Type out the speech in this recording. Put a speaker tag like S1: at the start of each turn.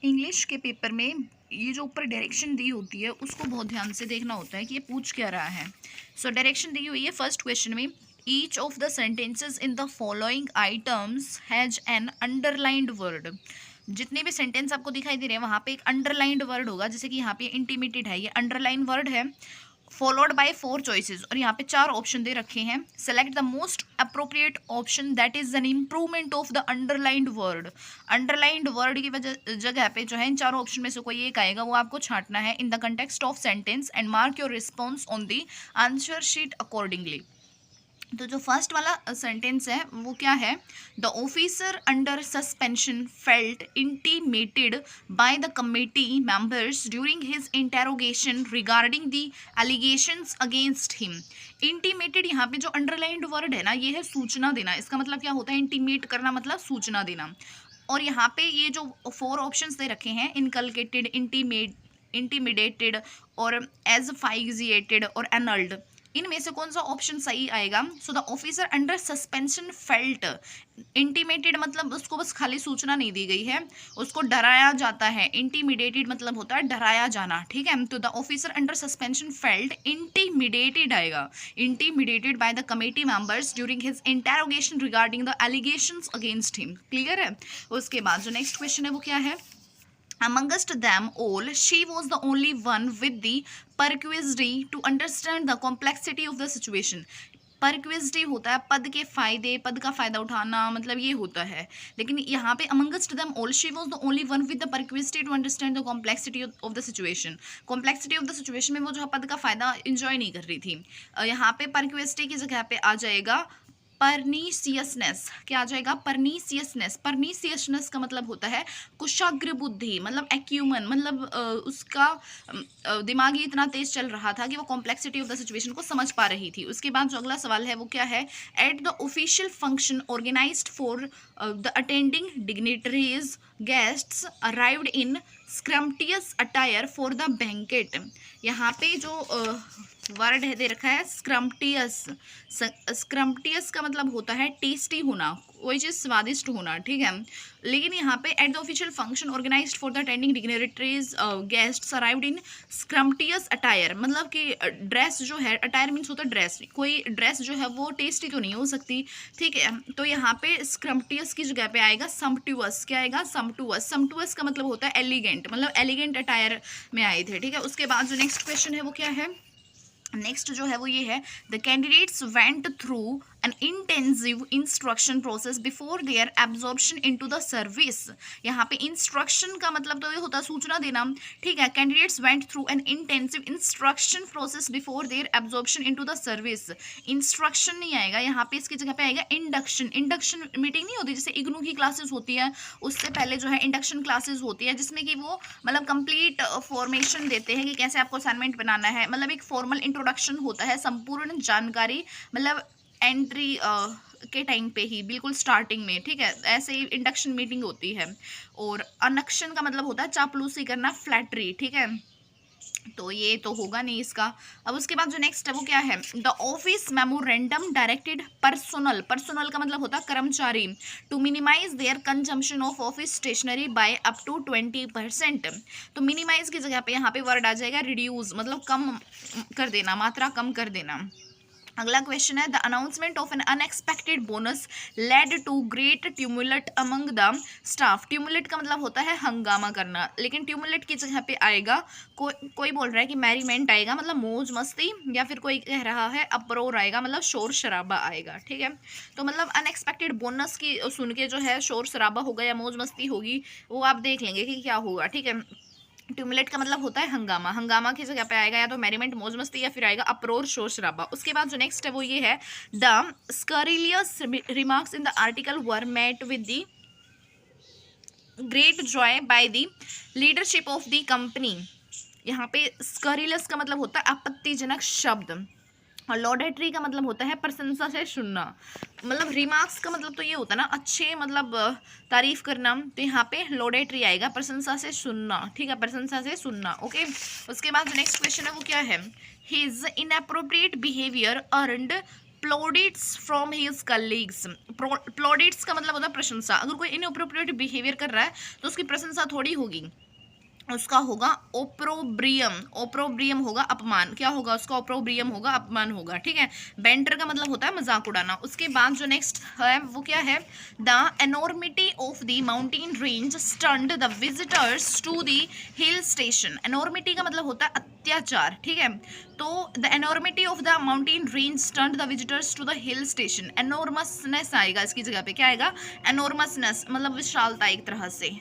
S1: English के paper में ये जो ऊपर डायरेक्शन दी होती है उसको बहुत ध्यान से देखना होता है कि ये पूछ क्या रहा है। सो डायरेक्शन दी हुई है फर्स्ट क्वेश्चन में, each of the sentences in the following items has an underlined word. जितने भी सेंटेंस आपको दिखाई दे रहे हैं वहाँ पे एक अंडरलाइंड वर्ड होगा, जैसे कि यहाँ पे इंटीमेटेड है, ये अंडरलाइन वर्ड है, फॉलोड बाय 4 चॉइसेस, और यहाँ पे 4 ऑप्शन दे रखे हैं। Select the most appropriate option that is an improvement of the underlined word. Underlined word की वजह जगह पे जो है इन 4 ऑप्शन में से कोई एक आएगा, वो आपको छांटना है in the context of sentence and mark your response on the answer sheet accordingly. तो जो फर्स्ट वाला सेंटेंस है वो क्या है, the officer under suspension felt intimated bye the committee members during his interrogation regarding the allegations against him. Intimated यहाँ पे जो अंडरलाइंड वर्ड है ना, ये है सूचना देना। इसका मतलब क्या होता है, इंटीमेट करना मतलब सूचना देना। और यहाँ पे ये जो 4 ऑप्शंस दे रखे हैं, इनकलकेटेड, इंटीमिडेटेड और एजफाइजिएटेड और एनल्ड, इनमें से कौन सा ऑप्शन सही आएगा। So the officer under suspension felt intimated मतलब उसको बस खाली सूचना नहीं दी गई है, उसको डराया जाता है। इंटीमिडेटेड मतलब होता है डराया जाना, ठीक है। तो the officer under suspension felt intimidated आएगा, intimidated by the committee members during his interrogation regarding the allegations against him. Clear है। उसके बाद जो नेक्स्ट क्वेश्चन है वो क्या है, amongst them all she was the only one with the perquisity to understand the complexity of the situation। परक्विजिटी होता है पद के फायदे, पद का फायदा उठाना, मतलब ये होता है। लेकिन यहाँ पे amongst them all she was the only one with the perquisity to understand the complexity of the situation। complexity of the situation में वो जो पद का फायदा इंजॉय नहीं कर रही थी। यहाँ पे परक्विजिटी की जगह पे आ जाएगा परनीसियसनेस। क्या आ जाएगा, परनीसियसनेस। परनीसियसनेस का मतलब होता है कुशाग्र बुद्धि, मतलब एक्यूमन, मतलब उसका दिमाग ही इतना तेज चल रहा था कि वो कॉम्प्लेक्सिटी ऑफ द सिचुएशन को समझ पा रही थी। उसके बाद जो अगला सवाल है वो क्या है, at the official function organised for the attending dignitaries guests arrived in scrumptious attire for the banquet. यहाँ पे जो वर्ड है दे रखा है स्क्रम्टियस। स्क्रम्टियस का मतलब होता है टेस्टी होना, कोई चीज़ स्वादिष्ट होना, ठीक है। लेकिन यहाँ पे at the official function organised for the attending dignitaries guests arrived in scrumptious attire, मतलब कि ड्रेस जो है, अटायर मीन्स होता है ड्रेस, कोई ड्रेस जो है वो टेस्टी तो नहीं हो सकती, ठीक है। तो यहाँ पे स्क्रम्टियस की जगह पे आएगा सम्पटुअस। क्या आएगा, सम्पटुअस। सम्पटुअस का मतलब होता है एलिगेंट, मतलब एलिगेंट अटायर में आए थे, ठीक है। उसके बाद जो नेक्स्ट क्वेश्चन है वो क्या है, नेक्स्ट जो है वो ये है, the candidates went through an intensive instruction process before there absorption into the service. यहाँ पे इंस्ट्रक्शन का मतलब तो ये होता है सूचना देना, ठीक है। Candidates went through an intensive instruction process before there absorption into the service. Instruction नहीं आएगा यहाँ पे, इसकी जगह पे आएगा इंडक्शन। इंडक्शन मीटिंग नहीं होती, जैसे इग्नू की क्लासेस होती है, उससे पहले जो है इंडक्शन क्लासेस होती है, जिसमें कि वो मतलब कंप्लीट फॉर्मेशन देते हैं कि कैसे आपको असाइनमेंट बनाना है, मतलब एक फॉर्मल इंट्रोडक्शन होता है, संपूर्ण जानकारी, मतलब एंट्री के टाइम पे ही, बिल्कुल स्टार्टिंग में, ठीक है। ऐसे ही इंडक्शन मीटिंग होती है। और अनक्शन का मतलब होता है चापलूसी करना, फ्लैटरी, ठीक है। तो ये तो होगा नहीं इसका। अब उसके बाद जो नेक्स्ट है वो क्या है, the office memorandum directed personal. Personal का मतलब होता है कर्मचारी, to minimise their consumption of office stationery by up to 20%। तो मिनिमाइज की जगह पे यहाँ पे वर्ड आ जाएगा रिड्यूस, मतलब कम कर देना, मात्रा कम कर देना। अगला क्वेश्चन है, the announcement of an unexpected bonus led to great tumult among the staff. Tumult का मतलब होता है हंगामा करना, लेकिन ट्यूमुलेट की जगह पे आएगा कोई बोल रहा है कि मैरीमेंट आएगा, मतलब मौज मस्ती, या फिर कोई कह रहा है अप्रोर आएगा, मतलब शोर शराबा आएगा, ठीक है। तो मतलब अनएक्सपेक्टेड बोनस की सुन के जो है शोर शराबा होगा या मौज मस्ती होगी, वो आप देख लेंगे कि क्या होगा, ठीक है। ट्यूमुलेट का मतलब होता है हंगामा, हंगामा की जगह पे आएगा या तो मैरीमेंट मौज मस्ती, या फिर आएगा अप्रोर शोर शराबा। उसके बाद जो नेक्स्ट है वो ये है, the scurrilous remarks in the article were met with the great joy by the leadership of the company. यहाँ पे स्करिलियस का मतलब होता है आपत्तिजनक शब्द, और लॉडेटरी का मतलब होता है प्रशंसा से सुनना। मतलब रिमार्क्स का मतलब तो ये होता है ना अच्छे, मतलब तारीफ करना, तो यहाँ पे लॉडेटरी आएगा, प्रशंसा से सुनना, ठीक है, प्रशंसा से सुनना, ओके। उसके बाद जो नेक्स्ट क्वेश्चन है वो क्या है, his inappropriate behaviour earned plaudits from his colleagues. Plaudits का मतलब होता है प्रशंसा। अगर कोई इनअप्रोप्रिएट बिहेवियर कर रहा है तो उसकी प्रशंसा थोड़ी होगी, उसका होगा ओप्रोब्रियम। ओप्रोब्रियम होगा अपमान। क्या होगा उसका? ओप्रोब्रियम होगा, अपमान होगा। ठीक है। बेंटर का मतलब होता है मजाक उड़ाना। उसके बाद जो नेक्स्ट है वो क्या है? The enormity of the mountain range stunned the visitors to the hill station. Enormity का मतलब होता है अत्याचार। ठीक है। तो the enormity of the mountain range stunned the visitors to the hill station. Enormousness आएगा इसकी जगह पे। क्या आएगा? एनॉर्मसनेस मतलब विशालता एक तरह से।